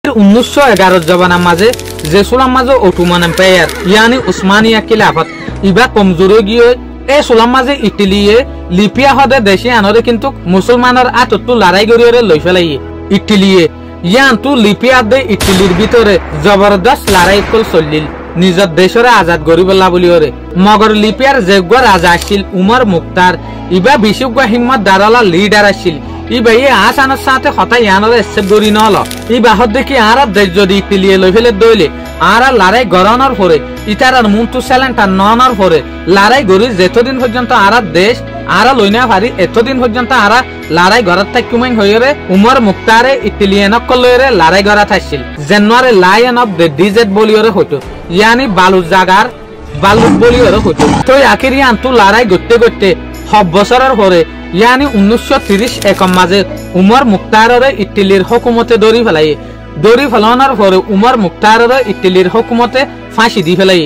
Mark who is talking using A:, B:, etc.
A: 1911 জবানার মাঝে জেসুলাম মাঝে ওটুমান এম্পায়ার ইয়ানি উসমানিয়া খিলাফত ইবা কমজোর গিয়ে এই সুলাম মাঝে ইটালিয়ে লিপিয়া হদে দেশে আনরে কিন্তু মুসলমানের আতত্তু লড়াই গড়িয়ে লই ফেলাই ইটালিয়ে ইয়ানতু লিপিয়া দে ইটালির ভিতরে জবরদস্ত লড়াই কল চলিল নিজের দেশের আজাদ গরিবল্লা বলি ওরে মগর লিপিয়ার যেগুয়া রাজা আসছিল উমর মুক্তার ইবা বিশুগুয়া হিম্মত দারালা লিডার আসছিল ইবা এই আসানোর সাথে হঠাৎ ইয়ানোর এসে গড়ি নল ইবা হদ দেখি আর দেশ যদি ইটালিয়ে লই ফেলে দইলে আর লড়াই গড়ানোর পরে ইতারার মুন্টু স্যালেন্টা ননার পরে লড়াই গড়ি যেতদিন পর্যন্ত আর দেশ আর লই না পারি এতদিন পর্যন্ত আর লড়াই গড়ার থাকুমাই হইরে উমর মুক্তারে ইটালিয়ানক লইরে লড়াই গড়া থাকছিল জানুয়ারি লায়ন অফ দ্য ডিজেট বলিওরে হইতো ইয়ানি বালু জাগার বালুক বলিওরে হইতো তো আখিরি আন্তু লড়াই গড়তে গড়তে 6 বছরের পরে ইয়ানি 1930 মাঝে উমর মুক্তারে ইটালির হুকুমতে দড়ি ফেলানোর পরে উমর মুক্তারে ইটালির হুকুমতে ফাঁসি দি ফেলাই।